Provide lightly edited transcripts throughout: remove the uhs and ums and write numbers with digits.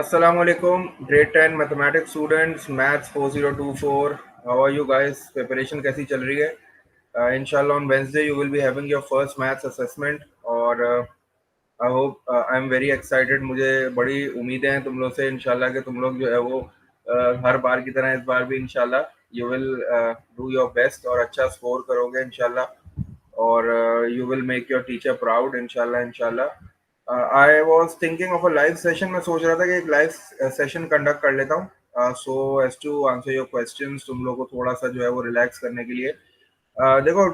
Assalamualaikum, grade 10 mathematics students, maths 4024। How are you guys? Preparation कैसी चल रही है? इंशाल्लाह on Wednesday you will be having your first maths assessment और I hope I am very excited. मुझे बड़ी उम्मीदें हैं तुम लोग से इंशाल्लाह कि तुम लोग जो है वो हर बार की तरह इस बार भी इंशाल्लाह you will do your best और अच्छा स्कोर करोगे इंशाल्लाह और you will make your teacher proud इंशाल्लाह इंशाल्लाह। I was thinking of a live session. मैं सोच रहा था कि एक लाइव सेशन कंडक्ट कर लेता हूँ so as to answer your questions, तुम लोग को थोड़ा सा जो है वो रिलैक्स करने के लिए। देखो,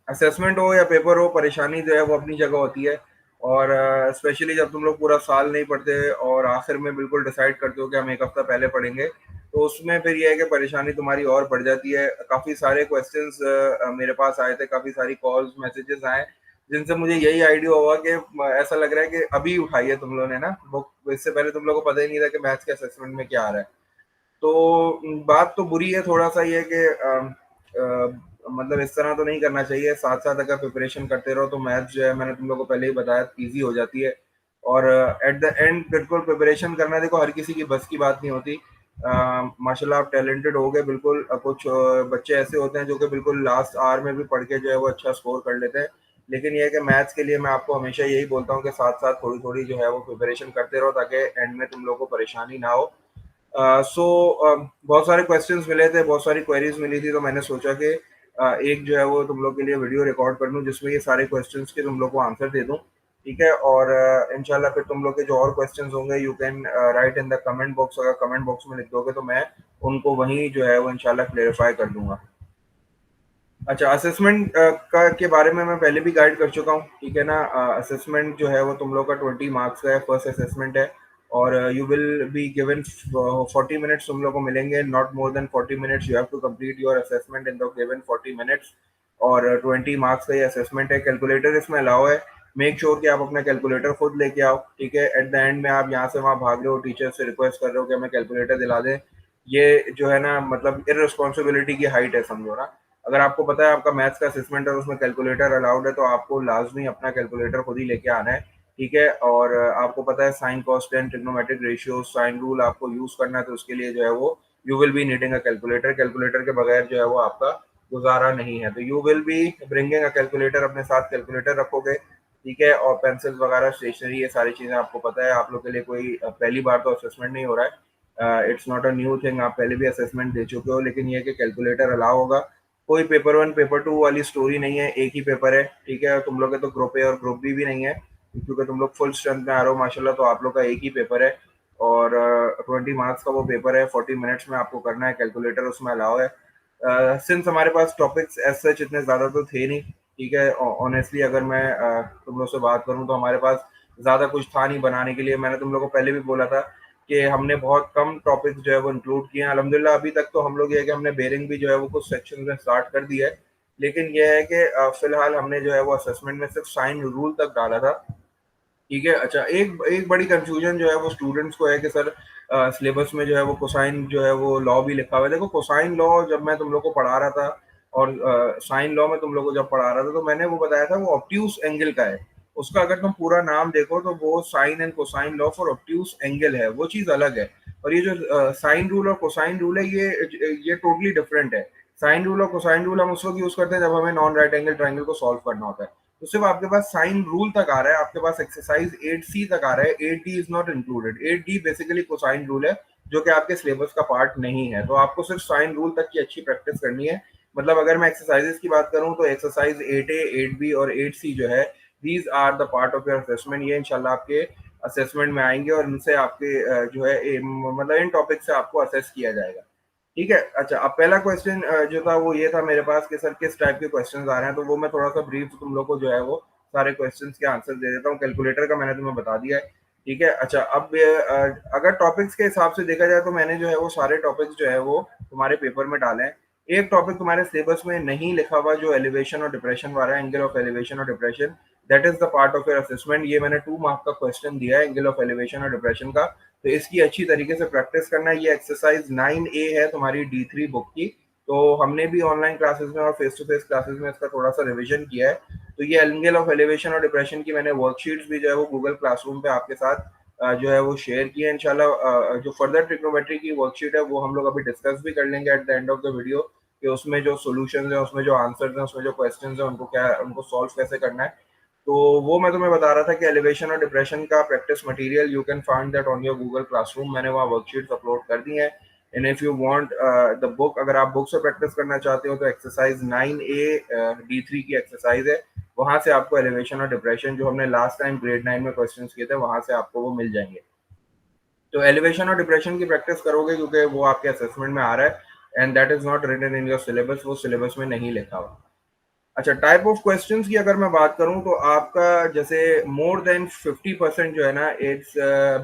असेसमेंट हो या पेपर हो, परेशानी जो है वो अपनी जगह होती है और स्पेशली जब तुम लोग पूरा साल नहीं पढ़ते और आखिर में बिल्कुल डिसाइड करते हो कि हम एक हफ्ता पहले पढ़ेंगे, तो उसमें फिर ये है कि परेशानी तुम्हारी और बढ़ जाती है। काफ़ी सारे क्वेश्चंस मेरे पास आए थे, काफ़ी सारी कॉल्स मैसेजेस आए जिनसे मुझे यही आइडिया हुआ कि ऐसा लग रहा है कि अभी उठाई है तुम लोगों ने ना बुक, इससे पहले तुम लोगों को पता ही नहीं था कि मैथ्स के असेसमेंट में क्या आ रहा है। तो बात तो बुरी है, थोड़ा सा ये कि मतलब इस तरह तो नहीं करना चाहिए। साथ साथ अगर प्रिपरेशन करते रहो तो मैथ्स जो है, मैंने तुम लोगों को पहले ही बताया, ईजी हो जाती है और एट द एंड बिल्कुल प्रिपरेशन करना, देखो हर किसी की बस की बात नहीं होती। माशाल्लाह आप टैलेंटेड हो गए बिल्कुल। कुछ बच्चे ऐसे होते हैं जो कि बिल्कुल लास्ट आवर में भी पढ़ के जो है वो अच्छा स्कोर कर लेते हैं, लेकिन ये है कि मैथ्स के लिए मैं आपको हमेशा यही बोलता हूँ कि साथ साथ थोड़ी थोड़ी जो है वो प्रिपरेशन करते रहो ताकि एंड में तुम लोग को परेशानी ना हो। सो बहुत सारे क्वेश्चंस मिले थे, बहुत सारी क्वेरीज मिली थी, तो मैंने सोचा कि एक जो है वो तुम लोग के लिए वीडियो रिकॉर्ड कर लूँ जिसमें ये सारे क्वेश्चंस के तुम लोग को आंसर दे दूँ। ठीक है, और इंशाल्लाह फिर तुम लोग के जो और क्वेश्चंस होंगे you can write in the comment box. अगर कमेंट बॉक्स में लिख दोगे तो मैं उनको वहीं जो है वो इंशाल्लाह क्लेरिफाई कर दूंगा। अच्छा, असेसमेंट का के बारे में मैं पहले भी गाइड कर चुका हूँ, ठीक है ना। असेसमेंट जो है वो तुम लोग का 20 मार्क्स का है, फर्स्ट असेसमेंट है और you will be given 40 minutes तुम लोग को मिलेंगे, not more than 40 minutes. You have to complete your assessment in the given 40 minutes और 20 मार्क्स का ये असेसमेंट है। कैलकुलेटर इसमें अलाउ है। मेक श्योर कि आप अपना कैलकुलेटर खुद लेके आओ, ठीक है। एट द एंड में आप यहाँ से वहाँ भाग रहे हो, टीचर से रिक्वेस्ट कर रहे हो कि हमें कैलकुलेटर दिला दें, ये जो है ना मतलब इररिस्पॉन्सिबिलिटी की हाइट है, समझो ना। अगर आपको पता है आपका मैथ्स का असेसमेंट है, उसमें कैलकुलेटर अलाउड है, तो आपको लाजमी अपना कैलकुलेटर खुद ही लेके आना है, ठीक है। और आपको पता है sine constant trigonometric ratio sine rule आपको यूज करना है, तो उसके लिए जो है वो you will be needing a calculator. Calculator के बगैर जो है वो आपका गुजारा नहीं है, तो you will be bringing a calculator, अपने साथ कैलकुलेटर रखोगे, ठीक है। और पेंसिल वगैरह स्टेशनरी, ये सारी चीज़ें आपको पता है। आप लोग के लिए कोई पहली बार तो असेसमेंट नहीं हो रहा है, it's not a new thing, आप पहले भी असेसमेंट दे चुके हो, लेकिन ये कि कैलकुलेटर अलाउ होगा। कोई पेपर 1 पेपर 2 वाली स्टोरी नहीं है, एक ही पेपर है, ठीक है। तुम लोग के तो ग्रुप ए और ग्रुप बी भी नहीं है, क्योंकि तुम लोग फुल स्ट्रेंथ में आ रहे हो माशाल्लाह, तो आप लोग का एक ही पेपर है और 20 मार्क्स का वो पेपर है। 40 मिनट्स में आपको करना है, कैलकुलेटर उसमें अलाउ है। सिंस हमारे पास टॉपिक्स एज सच इतने ज़्यादा तो थे नहीं, ठीक है। ऑनेस्टली अगर मैं तुम लोग से बात करूं तो हमारे पास ज़्यादा कुछ था नहीं बनाने के लिए। मैंने तुम लोग को पहले भी बोला था कि हमने बहुत कम टॉपिक्स जो है वो इंक्लूड किए हैं। अल्हम्दुलिल्लाह अभी तक तो हम लोग ये है कि हमने बेरिंग भी जो है वो कुछ सेक्शन में स्टार्ट कर दिया है, लेकिन यह है कि फिलहाल हमने जो है वो असेसमेंट में सिर्फ साइन रूल तक डाला था, ठीक है। अच्छा, एक एक बड़ी कंफ्यूजन जो है वो स्टूडेंट्स को है कि सर सिलेबस में जो है वो कोसाइन जो है वो लॉ भी लिखा हुआ है। देखो कोसाइन लॉ जब मैं तुम लोग को पढ़ा रहा था और साइन लॉ में तुम लोग को जब पढ़ा रहा था, तो मैंने वो बताया था वो ऑब्ट्यूज एंगल का है। उसका अगर तुम पूरा नाम देखो तो वो sine and cosine law for obtuse angle है, वो चीज अलग है। और ये जो साइन रूल और कोसाइन रूल है, ये टोटली डिफरेंट है। साइन रूल और कोसाइन रूल हम उस वक्त यूज करते हैं जब हमें नॉन राइट एंगल ट्राइंगल को सॉल्व करना होता है। तो सिर्फ आपके पास साइन रूल तक आ रहा है, आपके पास एक्सरसाइज 8C तक आ रहा है, 8D is not included. 8D basically cosine rule है जो कि आपके सिलेबस का पार्ट नहीं है, तो आपको सिर्फ साइन रूल तक की अच्छी प्रैक्टिस करनी है। मतलब अगर मैं एक्सरसाइजेस की बात करूं तो एक्सरसाइज 8A 8B और 8C जो है, these are the part of your assessment. ये इंशाल्लाह आपके असेसमेंट में आएंगे और इनसे आपके जो है मतलब इन टॉपिक से आपको असेस किया जाएगा, ठीक है। अच्छा, अब पहला क्वेश्चन जो था वो ये था मेरे पास कि सर किस टाइप के क्वेश्चंस आ रहे हैं, तो वो मैं थोड़ा सा ब्रीफ तुम लोग को जो है वो सारे क्वेश्चंस के आंसर दे देता हूँ। कैलकुलेटर का मैंने तुम्हें बता दिया है, ठीक है। अच्छा, अब अगर टॉपिक्स के हिसाब से देखा जाए तो मैंने जो है वो सारे टॉपिक्स जो है वो तुम्हारे पेपर में डाले हैं। एक टॉपिक तुम्हारे सिलेबस में नहीं लिखा हुआ जो एलिवेशन और डिप्रेशन वाला है, एंगल ऑफ एलिवेशन और depression, that is the part of your assessment. ये मैंने 2 मार्क का क्वेश्चन दिया है एंगल ऑफ एलिवेशन और डिप्रेशन का, तो इसकी अच्छी तरीके से प्रैक्टिस करना है। ये एक्सरसाइज 9A है तुम्हारी D3 बुक की। तो हमने भी ऑनलाइन क्लासेस में और फेस टू फेस क्लासेस में इसका थोड़ा सा रिवीजन किया है। तो ये एंगल ऑफ एलिवेशन और डिप्रेशन की मैंने वर्कशीट्स भी जो है वो गूगल क्लासरूम पे आपके साथ जो है वो शेयर की है। इंशाल्लाह जो फर्दर ट्रिग्नोमेट्री की वर्कशीट है वो हम लोग अभी डिस्कस भी कर लेंगे at the end of the video, कि उसमें जो सॉल्यूशंस हैं, उसमें जो आंसर्स हैं, उसमें जो क्वेश्चंस हैं, उनको सॉल्व कैसे करना है। तो वो मैं तुम्हें बता रहा था कि एलिवेशन और डिप्रेशन का practice material you can find that on your Google classroom. मैंने वहाँ वर्कशीट्स अपलोड कर दी हैं। And if you want the book, अगर आप बुक से प्रैक्टिस करना चाहते हो तो एक्सरसाइज 9A D3 की एक्सरसाइज है, वहां से आपको एलिवेशन और डिप्रेशन जो हमने लास्ट टाइम ग्रेड 9 में क्वेश्चंस किए थे वहां से आपको वो मिल जाएंगे। तो एलिवेशन और डिप्रेशन की प्रैक्टिस करोगे क्योंकि वो आपके असेसमेंट में आ रहा है and that is not written in your syllabus, वो सिलेबस में नहीं लिखा हुआ। अच्छा, टाइप ऑफ क्वेश्चंस की अगर मैं बात करूं तो आपका जैसे मोर देन 50% जो है ना, इट्स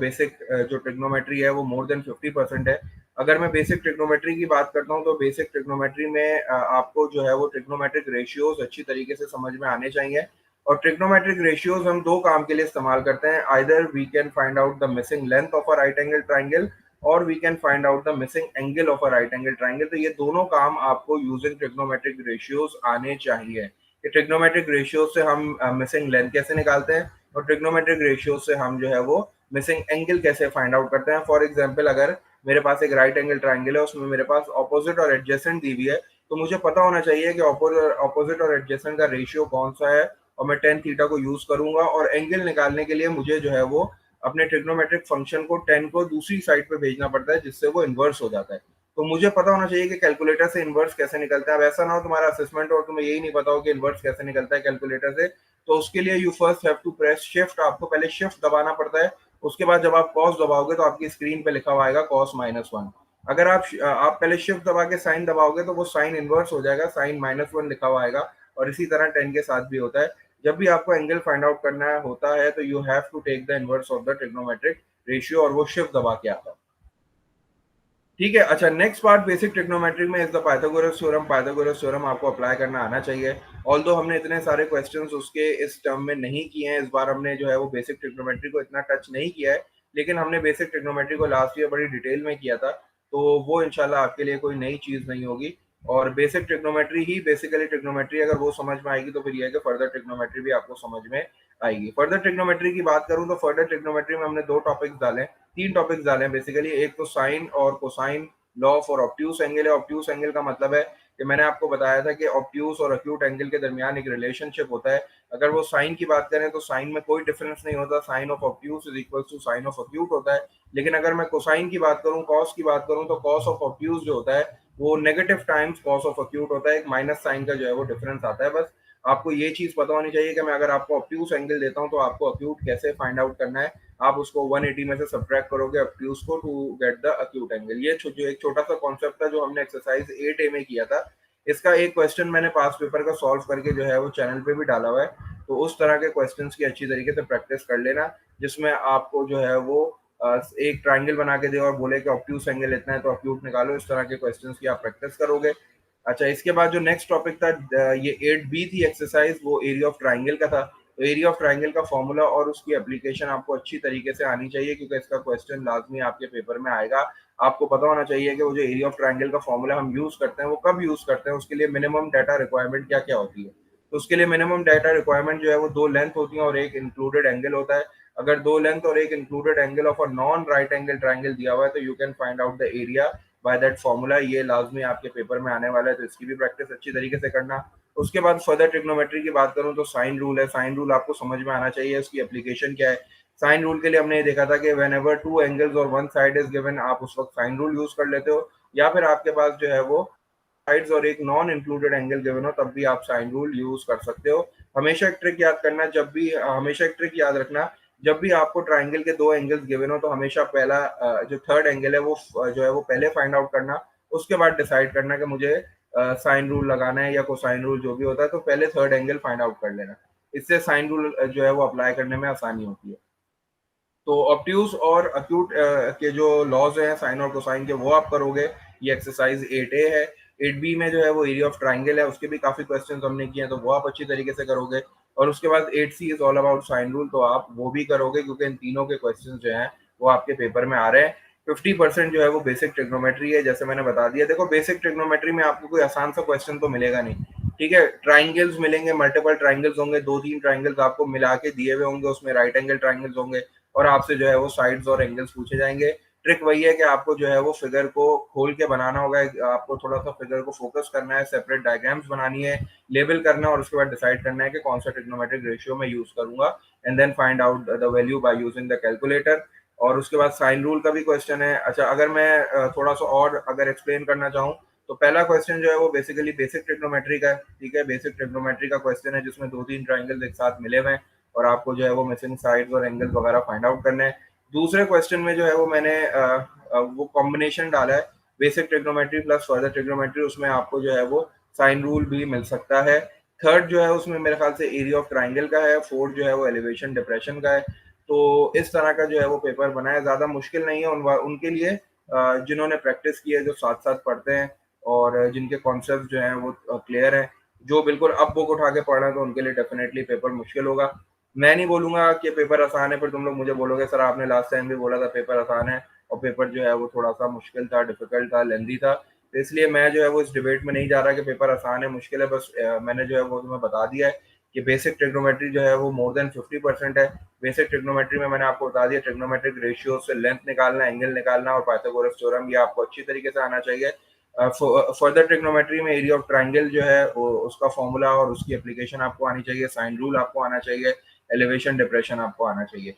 बेसिक, जो ट्रिग्नोमेट्री है वो मोर देन 50% है। अगर मैं बेसिक ट्रिग्नोमेट्री की बात करता हूं तो बेसिक ट्रिग्नोमेट्री में आपको जो है वो ट्रिग्नोमेट्रिक रेशियोज अच्छी तरीके से समझ में आने चाहिए। और ट्रिग्नोमेट्रिक रेशियोज हम दो काम के लिए इस्तेमाल करते हैं, either we can find out the missing length of a right angle triangle और we can find out the missing angle of a right angle triangle. तो ये दोनों काम आपको यूजिंग ट्रिग्नोमेट्रिक रेशियोज आने चाहिए। कि ट्रिग्नोमेट्रिक रेशियो से हम मिसिंग लेंथ कैसे निकालते हैं और ट्रिग्नोमेट्रिक रेशियो से हम जो है वो मिसिंग एंगल कैसे फाइंड आउट करते हैं। फॉर एग्जांपल, अगर मेरे पास एक राइट एंगल ट्राइंगल है, उसमें मेरे पास ऑपोजिट और एडजेसेंट दी हुई है, तो मुझे पता होना चाहिए कि ऑपोजिट और एडजेसेंट का रेशियो कौन सा है और मैं टेन थीटा को यूज करूंगा। और एंगल निकालने के लिए मुझे जो है वो अपने ट्रिग्नोमेट्रिक फंक्शन को टेन को दूसरी साइड पे भेजना पड़ता है, जिससे वो इन्वर्स हो जाता है। तो मुझे पता होना चाहिए कि कैलकुलेटर से इन्वर्स कैसे निकलता है। अब ऐसा ना हो तुम्हारा असेसमेंट और तुम्हें यही नहीं पता हो कि इन्वर्स कैसे निकलता है कैलकुलेटर से, तो उसके लिए you first have to press shift. आपको पहले शिफ्ट दबाना पड़ता है, उसके बाद जब आप कॉस दबाओगे तो आपकी स्क्रीन पे लिखा हुआ आएगा cos-1। अगर आप पहले शिफ्ट दबा के साइन दबाओगे तो वो साइन इन्वर्स हो जाएगा, साइन -1 लिखा हुआ आएगा। और इसी तरह 10 के साथ भी होता है। जब भी आपको एंगल फाइंड आउट करना होता है तो you have to take the inverse of the trigonometric ratio, और वो शिफ्ट दबा के आता है। ठीक है। अच्छा, नेक्स्ट पार्ट बेसिक ट्रिग्नोमेट्री में is the Pythagoras theorem. Pythagoras theorem आपको अप्लाई करना आना चाहिए। ऑल्दो हमने इतने सारे क्वेश्चंस उसके इस टर्म में नहीं किए हैं, इस बार हमने जो है वो बेसिक ट्रिग्नोमेट्री को इतना टच नहीं किया है, लेकिन हमने बेसिक ट्रिग्नोमेट्री को लास्ट ईयर बड़ी डिटेल में किया था, तो वो इंशाल्लाह आपके लिए कोई नई चीज नहीं होगी। और बेसिक ट्रिग्नोमेट्री ही बेसिकली ट्रिग्नोमेट्री, अगर वो समझ में आएगी तो फिर यह है कि फर्दर ट्रिग्नोमेट्री भी आपको समझ में आएगी। फर्दर ट्रिग्नोमेट्री की बात करूं तो फर्दर ट्रिग्नोमेट्री में हमने दो टॉपिक्स डाले, तीन टॉपिक्स डाले हैं बेसिकली। एक तो साइन और cosine law for obtuse angle है। ऑब्ट्यूस एंगल का मतलब है कि मैंने आपको बताया था कि ऑब्ट्यूस और अक्यूट एंगल के दरमियान एक रिलेशनशिप होता है। अगर वो साइन की बात करें तो साइन में कोई डिफरेंस नहीं होता, sine of obtuse is equal to sine of acute होता है। लेकिन अगर मैं कोसाइन की बात करूं, कॉस की बात करूं, तो कॉस ऑफ ऑब्ट्यूस जो होता है वो negative times cos of acute होता है। एक माइनस साइन का जो है वो डिफरेंस आता है। बस आपको ये चीज पता होनी चाहिए कि मैं अगर आपको ऑब्ट्यूस एंगल देता हूं तो आपको अक्यूट कैसे फाइंड आउट करना है। आप उसको 180 में से सब्ट्रैक्ट करोगे ऑब्ट्यूस को to get the acute angle. ये जो एक छोटा सा कॉन्सेप्ट था जो हमने एक्सरसाइज 8A में किया था, इसका एक क्वेश्चन मैंने पास पेपर का सॉल्व करके जो है वो चैनल पे भी डाला हुआ है। तो उस तरह के क्वेश्चंस की अच्छी तरीके से प्रैक्टिस कर लेना, जिसमें आपको जो है वो एक ट्राइंगल बना के दे और बोले कि ऑब्ट्यूस एंगल इतना है तो अक्यूट निकालो। इस तरह के क्वेश्चंस की आप प्रैक्टिस करोगे। अच्छा, इसके बाद जो नेक्स्ट टॉपिक था, ये 8B थी एक्सरसाइज, वो एरिया ऑफ ट्राइंगल का था। तो एरिया ऑफ ट्राइंगल का फॉर्मूला और उसकी एप्लीकेशन आपको अच्छी तरीके से आनी चाहिए, क्योंकि इसका क्वेश्चन लाजमी आपके पेपर में आएगा। आपको पता होना चाहिए कि वो जो एरिया ऑफ ट्राइंगल का फॉर्मूला हम यूज करते हैं वो कब यूज करते हैं, उसके लिए मिनिमम डाटा रिक्वायरमेंट क्या क्या होती है। तो उसके लिए मिनिमम डाटा रिक्वायरमेंट जो है वो दो लेंथ होती है और एक इंक्लूडेड एंगल होता है। अगर दो लेंथ और एक included angle of a non right angle triangle दिया हुआ है तो you can find out the area by that formula. ये लाजमी आपके पेपर में आने वाला है, तो इसकी भी प्रैक्टिस अच्छी तरीके से करना। उसके बाद फर्दर ट्रिग्नोमेट्री की बात करूं तो साइन रूल है। साइन रूल आपको समझ में आना चाहिए, उसकी एप्लीकेशन क्या है। साइन रूल के लिए हमने ये देखा था कि वेन एवर टू एंगल्स और वन साइड इज गिवन, आप उस वक्त साइन रूल यूज कर लेते हो, या फिर आपके पास जो है वो साइड्स और एक नॉन इंक्लूडेड एंगल गिवन हो तब भी आप साइन रूल यूज कर सकते हो। हमेशा एक ट्रिक याद करना, जब भी हमेशा एक ट्रिक याद रखना, जब भी आपको ट्राइंगल के दो एंगल्स गिवन हो तो हमेशा पहला जो थर्ड एंगल है वो जो है वो पहले फाइंड आउट करना, उसके बाद डिसाइड करना कि मुझे साइन रूल लगाना है या कोसाइन रूल जो भी होता है, तो पहले थर्ड एंगल फाइंड आउट कर लेना। इससे साइन रूल जो है वो अप्लाई करने में आसानी होती है। तो ऑब्ट्यूस और अक्यूट के जो लॉज हैं साइन और कोसाइन के, वो आप करोगे। ये एक्सरसाइज 8A है। 8B में जो है वो एरिया ऑफ ट्राइंगल है, उसके भी काफी क्वेश्चन हमने किए हैं, तो वो आप अच्छी तरीके से करोगे। और उसके बाद 8C is all about sine rule, तो आप वो भी करोगे, क्योंकि इन तीनों के क्वेश्चन जो हैं वो आपके पेपर में आ रहे हैं। 50% जो है वो बेसिक ट्रिग्नोमेट्री है, जैसे मैंने बता दिया। देखो, बेसिक ट्रिग्नोमेट्री में आपको कोई आसान सा क्वेश्चन तो मिलेगा नहीं, ठीक है। ट्राइंगल्स मिलेंगे, मल्टीपल ट्राइंगल्स होंगे, दो तीन ट्राइंगल्स आपको मिला के दिए हुए होंगे, उसमें राइट एंगल ट्राइंगल्स होंगे, और आपसे जो है वो साइड्स और एंगल्स पूछे जाएंगे। ट्रिक वही है कि आपको जो है वो फिगर को खोल के बनाना होगा, आपको थोड़ा सा फिगर को फोकस करना है, सेपरेट डायग्राम्स बनानी है, लेबल करना है और उसके बाद डिसाइड करना है कि कौन सा ट्रिग्नोमेट्रिक रेशियो मैं यूज करूंगा, and then find out the value by using the calculator. और उसके बाद साइन रूल का भी क्वेश्चन है। अच्छा, अगर मैं थोड़ा सा और अगर एक्सप्लेन करना चाहूँ तो पहला क्वेश्चन जो है वो बेसिकली बेसिक ट्रिग्नोमेट्री का है। ठीक है, बेसिक ट्रिग्नोमेट्री का क्वेश्चन है जिसमें दो तीन ट्राइंगल एक साथ मिले हुए हैं और आपको जो है वो मिसिंग साइड्स और एंगल्स वगैरह फाइंड आउट करने हैं। दूसरे क्वेश्चन में जो है वो मैंने वो कॉम्बिनेशन डाला है, basic trigonometry plus further trigonometry, उसमें आपको जो है वो साइन रूल भी मिल सकता है। थर्ड जो है उसमें मेरे ख्याल से एरिया ऑफ ट्राइंगल का है। फोर्थ जो है वो एलिवेशन डिप्रेशन का है। तो इस तरह का जो है वो पेपर बना है, ज़्यादा मुश्किल नहीं है उनके लिए जिन्होंने प्रैक्टिस की है, जो साथ साथ पढ़ते हैं और जिनके कॉन्सेप्ट जो हैं वो क्लियर हैं। जो बिल्कुल अब बुक उठा के पढ़ रहे हैं तो उनके लिए डेफिनेटली पेपर मुश्किल होगा। मैं नहीं बोलूंगा कि पेपर आसान है, पर तुम लोग मुझे बोलोगे सर आपने लास्ट टाइम भी बोला था पेपर आसान है, और पेपर जो है वो थोड़ा सा मुश्किल था, डिफिकल्ट था, लेंदी था। तो इसलिए मैं जो है वो इस डिबेट में नहीं जा रहा कि पेपर आसान है मुश्किल है, बस मैंने जो है वो तुम्हें बता दिया है कि बेसिक ट्रिग्नोमेट्री जो है वो मोर देन 50% है। बेसिक ट्रिग्नोमेट्री में मैंने आपको बता दिया ट्रिग्नोमेट्रिक रेशियो से लेंथ निकालना, एंगल निकालना और पाइथागोरस थ्योरम, ये आपको अच्छी तरीके से आना चाहिए। फर्दर ट्रिग्नोमेट्री में एरिया ऑफ ट्राइंगल जो है उसका फॉर्मूला और उसकी एप्लीकेशन आपको आनी चाहिए, साइन रूल आपको आना चाहिए, एलिवेशन डिप्रेशन आपको आना चाहिए।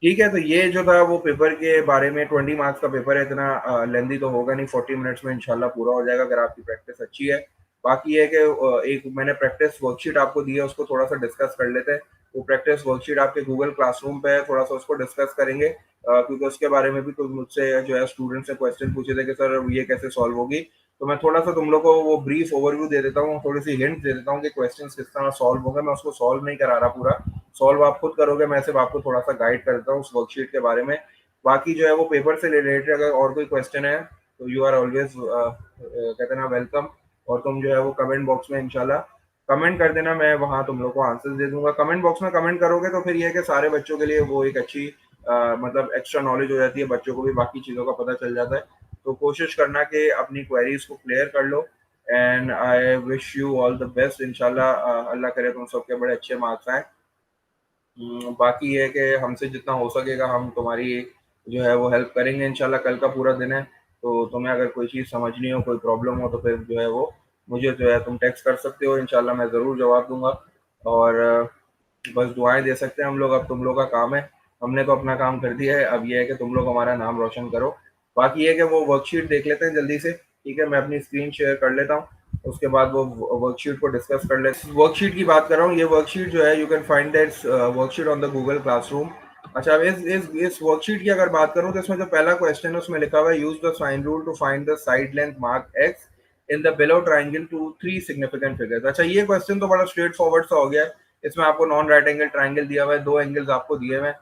ठीक है, तो ये जो था वो पेपर के बारे में। 20 मार्क्स का पेपर है, इतना लेंदी तो होगा नहीं, 40 मिनट्स में इंशाल्लाह पूरा हो जाएगा अगर आपकी प्रैक्टिस अच्छी है। बाकी ये है कि एक मैंने प्रैक्टिस वर्कशीट आपको दी है, उसको थोड़ा सा डिस्कस कर लेते हैं। वो प्रैक्टिस वर्कशीट आपके गूगल क्लासरूम पे है, थोड़ा सा उसको डिस्कस करेंगे क्योंकि उसके बारे में भी कुछ मुझसे जो है स्टूडेंट से क्वेश्चन पूछे थे कि सर ये कैसे सॉल्व होगी। तो मैं थोड़ा सा तुम लोग को वो ब्रीफ ओवरव्यू दे देता हूँ, थोड़ी सी हिंट दे देता हूँ कि क्वेश्चंस किस तरह सॉल्व होंगे। मैं उसको सॉल्व नहीं करा रहा पूरा, सॉल्व आप खुद करोगे, मैं सिर्फ आपको थोड़ा सा गाइड करता हूँ उस वर्कशीट के बारे में। बाकी जो है वो पेपर से रिलेटेड अगर और कोई क्वेश्चन है तो यू आर ऑलवेज कहते हैं ना वेलकम, और तुम जो है वो कमेंट बॉक्स में इंशाल्लाह कमेंट कर देना, मैं वहाँ तुम लोग को आंसर्स दे दूंगा। कमेंट बॉक्स में कमेंट करोगे तो फिर ये है कि सारे बच्चों के लिए वो एक अच्छी मतलब एक्स्ट्रा नॉलेज हो जाती है, बच्चों को भी बाकी चीज़ों का पता चल जाता है। तो कोशिश करना कि अपनी क्वेरीज को क्लियर कर लो, and I wish you all the best. इंशाल्लाह अल्लाह करे तुम सबके बड़े अच्छे मार्क्स आए। बाकी ये है कि हमसे जितना हो सकेगा हम तुम्हारी जो है वो हेल्प करेंगे इंशाल्लाह। कल का पूरा दिन है, तो तुम्हें अगर कोई चीज़ समझनी हो, कोई प्रॉब्लम हो, तो फिर जो है वो मुझे जो है तुम टेक्स्ट कर सकते हो, इंशाल्लाह मैं ज़रूर जवाब दूंगा। और बस दुआएं दे सकते हैं हम लोग, अब तुम लोग का काम है। हमने तो अपना काम कर दिया है, अब ये है कि तुम लोग हमारा नाम रोशन करो। बाकी ये है कि वो वर्कशीट देख लेते हैं जल्दी से। ठीक है, मैं अपनी स्क्रीन शेयर कर लेता हूँ, उसके बाद वो वर्कशीट को डिस्कस कर ले। वर्कशीट की बात कर रहा हूँ, ये वर्कशीट जो है you can find that worksheet on the Google classroom. अच्छा, अब इस वर्कशीट की अगर बात करूँ तो इसमें जो पहला क्वेश्चन है उसमें लिखा हुआ है use the sine rule to find the side length mark x in the below triangle to three significant figures. अच्छा, ये क्वेश्चन तो बड़ा स्ट्रेट फॉरवर्ड सा हो गया है। इसमें आपको नॉन राइट एंगल ट्राइंगल दिया हुआ है, दो एंगल्स आपको दिए हुए हैं।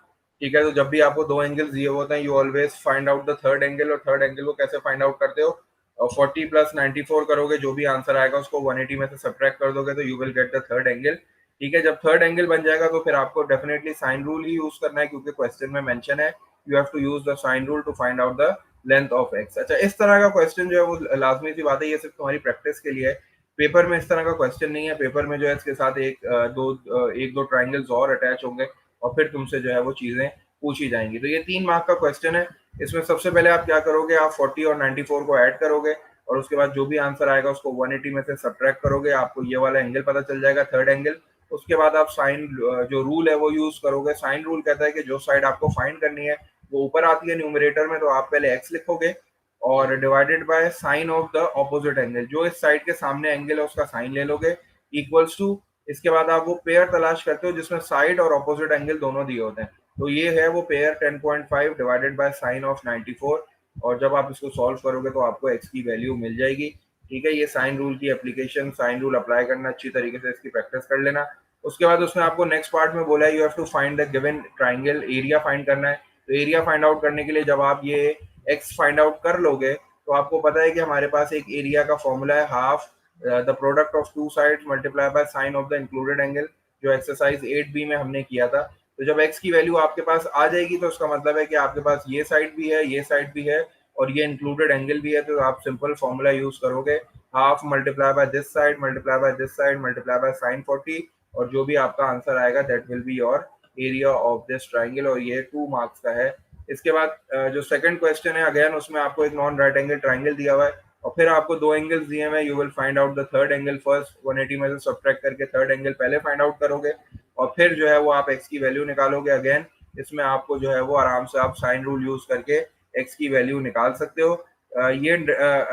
ठीक है, तो जब भी आपको दो एंगल्स दिए होते हैं you always find out the third angle. और थर्ड एंगल को कैसे फाइंड आउट करते हो, और 40 प्लस 94 करोगे, जो भी आंसर आएगा उसको 180 में से सब्ट्रैक्ट कर दोगे तो you will get the third angle. ठीक है, जब थर्ड एंगल बन जाएगा तो फिर आपको डेफिनेटली साइन रूल ही यूज करना है, क्योंकि क्वेश्चन में मेंशन है you have to use the sine rule to find out the length of x. अच्छा, इस तरह का क्वेश्चन जो है वो लाजमी सी बात है, ये सिर्फ तुम्हारी प्रैक्टिस के लिए है। पेपर में इस तरह का क्वेश्चन नहीं है। पेपर में जो है इसके साथ एक दो ट्राइंगल्स और अटैच होंगे और फिर तुमसे जो है वो चीजें पूछी जाएंगी। तो ये 3 मार्क का क्वेश्चन है। इसमें सबसे पहले आप क्या करोगे, आप 40 और 94 को ऐड करोगे और उसके बाद जो भी आंसर आएगा उसको 180 में से सब्ट्रैक्ट करोगे, आपको ये वाला एंगल पता चल जाएगा, थर्ड एंगल। उसके बाद आप साइन जो रूल है वो यूज करोगे। साइन रूल कहता है कि जो साइड आपको फाइंड करनी है वो ऊपर आती है न्यूमरेटर में, तो आप पहले एक्स लिखोगे और divided by sine of the opposite angle, जो इस साइड के सामने एंगल है उसका साइन ले लोगे, इक्वल्स टू। इसके बाद आप वो पेयर तलाश करते हो जिसमें साइड और ऑपोजिट एंगल दोनों दिए होते हैं। तो ये है वो pair 10.5 divided by sine of 94। और जब आप इसको सॉल्व करोगे तो आपको एक्स की वैल्यू मिल जाएगी। ठीक है, ये साइन रूल की एप्लीकेशन, साइन रूल अप्लाई करना अच्छी तरीके से, इसकी प्रैक्टिस कर लेना। उसके बाद उसमें आपको नेक्स्ट पार्ट में बोला है you have to find the given triangle area find करना है। तो एरिया फाइंड आउट करने के लिए जब आप ये एक्स फाइंड आउट कर लोगे तो आपको पता है कि हमारे पास एक एरिया का फॉर्मूला है, half the product of two sides multiply by sine of the included angle, जो एक्सरसाइज 8B में हमने किया था। तो जब एक्स की वैल्यू आपके पास आ जाएगी तो उसका मतलब है कि आपके पास ये साइड भी है, ये साइड भी है और ये इंक्लूडेड एंगल भी है। तो आप सिंपल फॉर्मूला यूज करोगे, half multiply by this side multiply by this side multiply by sine 40, और जो भी आपका आंसर आएगा that will be your area of this triangle, और ये 2 मार्क्स का है। इसके बाद जो सेकंड क्वेश्चन है, अगेन उसमें आपको एक नॉन राइट एंगल ट्राइंगल दिया हुआ है और फिर आपको दो एंगल्स दिए हुए हैं। You will find out the third angle first, 180 में से सब्ट्रैक्ट करके थर्ड एंगल पहले फाइंड आउट करोगे और फिर जो है वो आप एक्स की वैल्यू निकालोगे। अगेन इसमें आपको जो है वो आराम से आप साइन रूल यूज करके एक्स की वैल्यू निकाल सकते हो। ये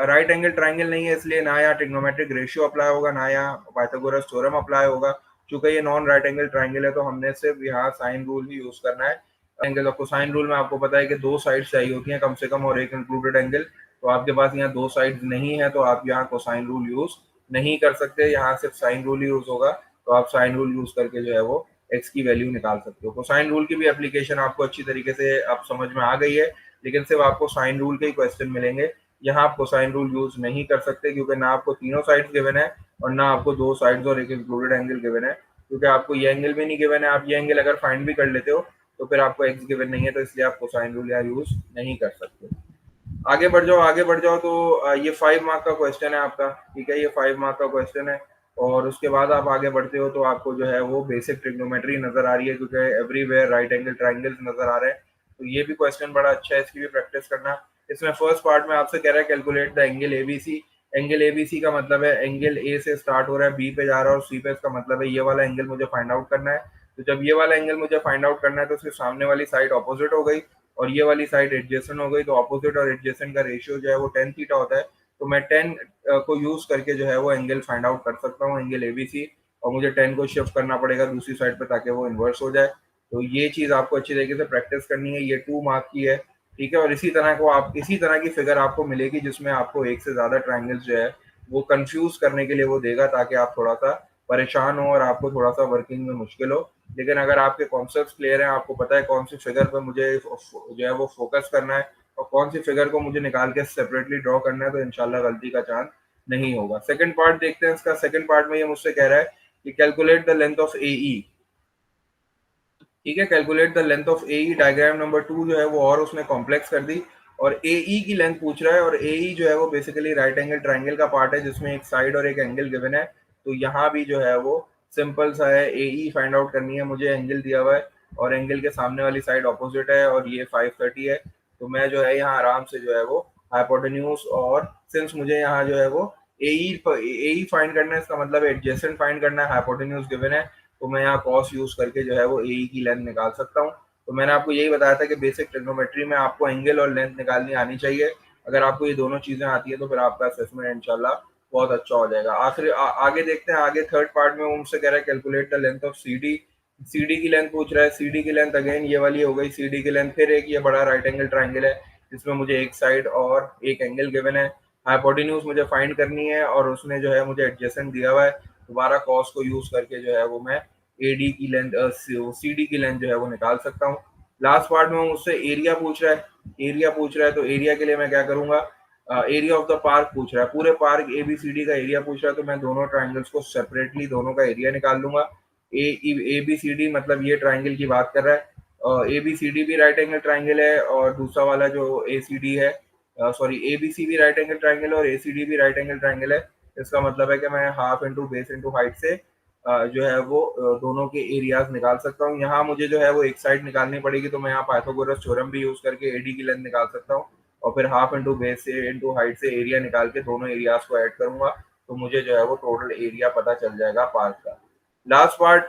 राइट एंगल ट्राइंगल नहीं है, इसलिए ना यहाँ ट्रिग्नोमेट्रिक रेशियो अप्लाई होगा ना यहाँ पाइथागोरस थ्योरम अप्लाई होगा। चूंकि ये नॉन राइट एंगल ट्राइंगल है तो हमने सिर्फ यहाँ साइन रूल ही यूज करना है। एंगल आपको साइन रूल में आपको पता है कि दो साइड चाहिए होती हैं कम से कम और एक इंक्लूडेड एंगल, तो आपके पास यहाँ दो साइड नहीं है तो आप यहाँ कोसाइन रूल यूज नहीं कर सकते, यहाँ सिर्फ साइन रूल ही यूज होगा। तो आप साइन रूल यूज करके जो है वो एक्स की वैल्यू निकाल सकते हो। कोसाइन रूल की भी एप्लीकेशन आपको अच्छी तरीके से आप समझ में आ गई है, लेकिन सिर्फ आपको साइन रूल के ही क्वेश्चन मिलेंगे। यहाँ आप कोसाइन रूल यूज नहीं कर सकते क्योंकि ना आपको तीनों साइड्स गिवन है और ना आपको दो साइड्स और एक इंक्लूडेड एंगल गिवन है, क्योंकि आपको ये एंगल भी नहीं गिवन है। आप ये एंगल अगर फाइंड भी कर लेते हो तो फिर आपको एक्स गिवन नहीं है, तो इसलिए आप कोसाइन रूल यहाँ यूज नहीं कर सकते। आगे बढ़ जाओ, आगे बढ़ जाओ। तो ये 5 मार्क का क्वेश्चन है आपका, ठीक है, ये 5 मार्क का क्वेश्चन है। और उसके बाद आप आगे बढ़ते हो तो आपको जो है वो बेसिक ट्रिग्नोमेट्री नजर आ रही है क्योंकि एवरीवेयर राइट एंगल ट्राइंगल्स नजर आ रहे हैं। तो ये भी क्वेश्चन बड़ा अच्छा है, इसकी भी प्रैक्टिस करना। इसमें फर्स्ट पार्ट में आपसे कह रहा है calculate the angle ABC. Angle ABC का मतलब है एंगल ए से स्टार्ट हो रहा है, बी पे जा रहा है और सी पे, इसका मतलब है ये वाला एंगल मुझे फाइंड आउट करना है। तो जब ये वाला एंगल मुझे फाइंड आउट करना है तो उसके सामने वाली साइड ऑपोजिट हो गई और ये वाली साइड एडजेसेंट हो गई। तो ऑपोजिट और एडजेसेंट का रेशियो जो है वो 10 थीटा होता है। तो मैं 10 को यूज करके जो है वो एंगल फाइंड आउट कर सकता हूँ, एंगल एबीसी, और मुझे 10 को शिफ्ट करना पड़ेगा दूसरी साइड पे ताकि वो इन्वर्स हो जाए। तो ये चीज आपको अच्छी तरीके से प्रैक्टिस करनी है। ये 2 मार्क की है, ठीक है। और इसी तरह को आप इसी तरह की फिगर आपको मिलेगी जिसमें आपको एक से ज्यादा ट्राइंगल्स जो है वो कंफ्यूज करने के लिए वो देगा ताकि आप थोड़ा सा परेशान हो और आपको थोड़ा सा वर्किंग में मुश्किल हो। लेकिन अगर आपके कॉन्सेप्ट क्लियर हैं, आपको पता है कौन सी फिगर पर मुझे जो है वो फोकस करना है और कौन सी फिगर को मुझे निकाल के सेपरेटली ड्रॉ करना है, तो इंशाल्लाह गलती का चांस नहीं होगा। सेकंड पार्ट देखते हैं इसका। सेकंड पार्ट में ये मुझसे कह रहा है कि कैलकुलेट द लेंथ ऑफ एई, ठीक है। Calculate the length of AE, diagram number 2 जो है वो और उसने कॉम्प्लेक्स कर दी और एई की लेंथ पूछ रहा है। और एई जो है वो बेसिकली राइट एंगल ट्राइंगल का पार्ट है जिसमें एक साइड और एक एंगल गिवन है। तो यहाँ भी जो है वो सिंपल सा है, एई फाइंड आउट करनी है मुझे। एंगल दिया हुआ है और एंगल के सामने वाली साइड ऑपोजिट है और ये 530 है। तो मैं जो है यहाँ आराम से जो है वो हाइपोटेन्यूज, और सिंस मुझे यहाँ जो है वो एई फाइंड करना है, इसका मतलब एडजेसेंट फाइंड करना है, हाइपोटेन्यूज गिवन है, तो मैं यहाँ कॉस यूज करके जो है वो एई की लेंथ निकाल सकता हूँ। तो मैंने आपको यही बताया था कि बेसिक ट्रिग्नोमेट्री में आपको एंगल और लेंथ निकालनी आनी चाहिए। अगर आपको ये दोनों चीजें आती है तो फिर आपका असेसमेंट इंशाल्लाह बहुत अच्छा हो जाएगा। आगे देखते हैं। आगे थर्ड पार्ट में उनसे कह रहा है calculate the length of CD. CD की लेंथ पूछ रहा है। सीडी की लेंथ अगेन ये वाली हो गई सीडी की लेंथ। फिर एक ये बड़ा राइट एंगल ट्राइंगल है जिसमें मुझे एक साइड और एक एंगल गिवन है। हाइपोटेन्यूज मुझे फाइंड करनी है और उसने जो है मुझे एडजेसेंट दिया हुआ है। दोबारा कॉस को यूज करके जो है वो मैं एडी की लेंथ सीडी की लेंथ जो है वो निकाल सकता हूँ। लास्ट पार्ट में मुझसे एरिया पूछ रहा है। एरिया पूछ रहा है तो एरिया के लिए मैं क्या करूंगा, एरिया ऑफ द पार्क पूछ रहा है, पूरे पार्क एबीसीडी का एरिया पूछ रहा है। तो मैं दोनों ट्राइंगल्स को सेपरेटली दोनों का एरिया निकाल लूंगा। ए बी सी डी मतलब ये ट्राइंगल की बात कर रहा है। ए बी सी डी भी राइट एंगल ट्राइंगल है और दूसरा वाला जो ए सी डी है, सॉरी ए बी सी भी राइट एंगल ट्राइंगल है और ए सी डी भी राइट एंगल ट्राइंगल है। इसका मतलब है कि मैं half into base into height से जो है वो दोनों के एरियाज निकाल सकता हूँ। यहाँ मुझे जो है वो एक साइड निकालनी पड़ेगी तो मैं यहाँ पाइथागोरस थ्योरम भी यूज करके एडी की लेंथ निकाल सकता हूँ और फिर हाफ इंटू बेस से इंटू हाइट से एरिया निकाल के दोनों एरियाज को ऐड करूंगा तो मुझे जो है वो टोटल एरिया पता चल जाएगा पार्क का। लास्ट पार्ट,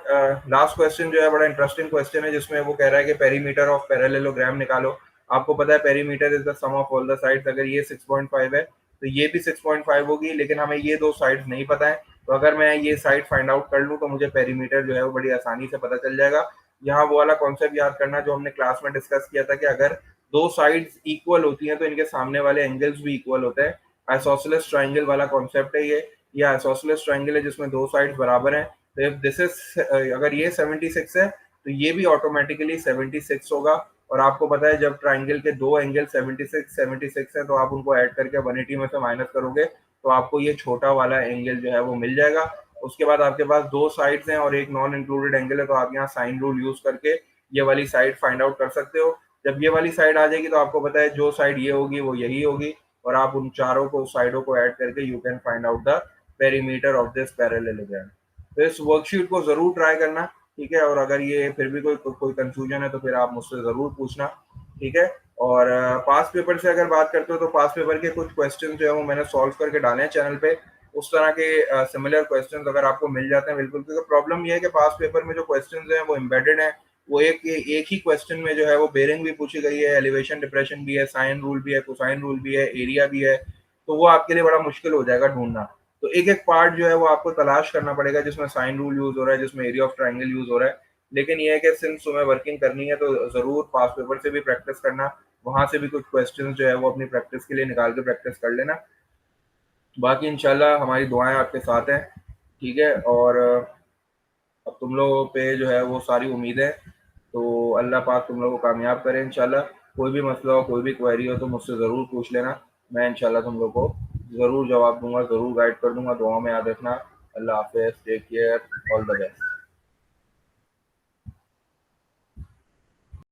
लास्ट क्वेश्चन जो है बड़ा इंटरेस्टिंग क्वेश्चन है जिसमें वो कह रहा है कि पेरीमीटर ऑफ पैरेललोग्राम निकालो। आपको पता है perimeter is the sum of all the sides. अगर ये 6.5 है तो ये भी 6.5 होगी, लेकिन हमें ये दो साइड्स नहीं पता है। तो अगर मैं ये साइड फाइंड आउट कर लूँ तो मुझे पेरीमीटर जो है वो बड़ी आसानी से पता चल जाएगा। यहाँ वो वाला कॉन्सेप्ट याद करना जो हमने क्लास में डिस्कस किया था कि अगर दो साइड्स इक्वल होती हैं तो इनके सामने वाले एंगल्स भी इक्वल होते हैं। आइसोसेलेस ट्राइंगल वाला कॉन्सेप्ट है ये आइसोसेलेस ट्राइंगल है जिसमें दो साइड्स बराबर हैं। तो इफ दिस इज, अगर ये 76 है तो ये भी ऑटोमेटिकली 76 होगा। और आपको पता है जब ट्राइंगल के दो एंगल 76 है तो आप उनको ऐड करके 180 में से माइनस करोगे तो आपको ये छोटा वाला एंगल जो है वो मिल जाएगा। उसके बाद आपके पास दो साइड्स हैं और एक नॉन इंक्लूडेड एंगल है तो आप यहाँ साइन रूल यूज करके ये वाली साइड फाइंड आउट कर सकते हो। जब ये वाली साइड आ जाएगी तो आपको पता है जो साइड ये होगी वो यही होगी और आप उन चारों को साइडों को ऐड करके you can find out the perimeter of this parallelogram. तो इस वर्कशीट को जरूर ट्राई करना। ठीक है। और अगर ये फिर भी कोई कंफ्यूजन है तो फिर आप मुझसे ज़रूर पूछना, ठीक है। और पास पेपर से अगर बात करते हो तो पास पेपर के कुछ क्वेश्चन जो है वो मैंने सॉल्व करके डाले हैं चैनल पे। उस तरह के सिमिलर क्वेश्चंस अगर आपको मिल जाते हैं बिल्कुल, क्योंकि प्रॉब्लम ये है कि पास पेपर में जो क्वेश्चंस हैं वो एम्बेडेड हैं। वो एक ही क्वेश्चन में जो है वो बेरिंग भी पूछी गई है, एलिवेशन डिप्रेशन भी है, साइन रूल भी है, कोसाइन रूल भी है, एरिया भी है। तो वो आपके लिए बड़ा मुश्किल हो जाएगा ढूंढना। तो एक एक पार्ट जो है वो आपको तलाश करना पड़ेगा जिसमें साइन रूल यूज हो रहा है, जिसमें एरिया ऑफ ट्राइंगल यूज हो रहा है। लेकिन ये है कि सिंस तुम्हें वर्किंग करनी है तो जरूर पास पेपर से भी प्रैक्टिस करना, वहां से भी कुछ क्वेश्चंस जो है वो अपनी प्रैक्टिस के लिए निकाल के प्रैक्टिस कर लेना। बाकी इंशाल्लाह हमारी दुआएं आपके साथ हैं, ठीक है। और अब तुम लोगों पे जो है वो सारी उम्मीदें, तो अल्लाह पाक तुम लोगों को कामयाब करे इंशाल्लाह। कोई भी मसला हो, कोई भी क्वेरी हो तो मुझसे ज़रूर पूछ लेना। मैं इंशाल्लाह तुम लोग को ज़रूर जवाब दूंगा, ज़रूर गाइड कर दूंगा। दुआओं में याद रखना। अल्लाह हाफ़िज़, take care, all the best.